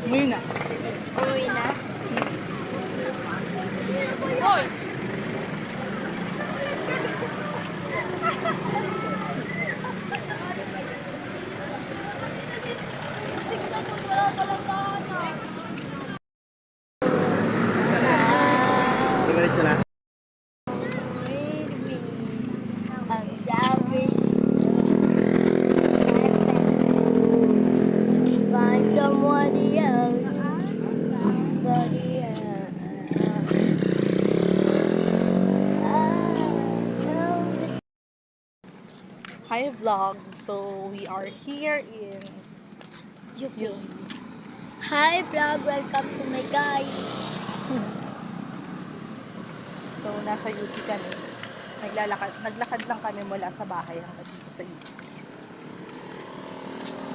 Umuwi na. Uwi na? Hoy! Diretso na. I'm selfish. Find somebody else. Somebody else. Hi vlog. So we are here in UP. Hi vlog, welcome to my guys. So nasa UP kami. Naglakad lang kami mula sa bahay hanggang dito sa UP.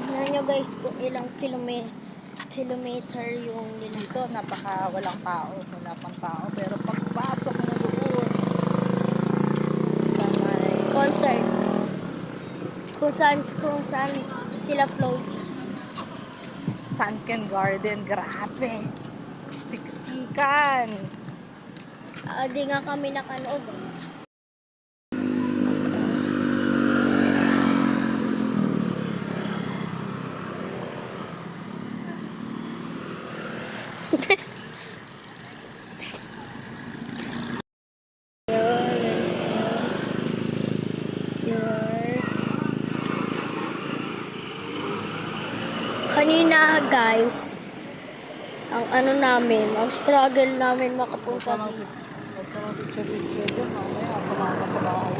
Tingnan nyo guys kung ilang kilometer yung Dito walang tao, wala pang tao, pero pagpasok mo doon sa may concert. Kung saan sila float. Sunken Garden, grabe. Siksikan. Di nga kami nakanood. Kanina guys, ang struggle namin makapunta dito. Huwag ka mag-picture dyan, mamaya sama ka sa bahay.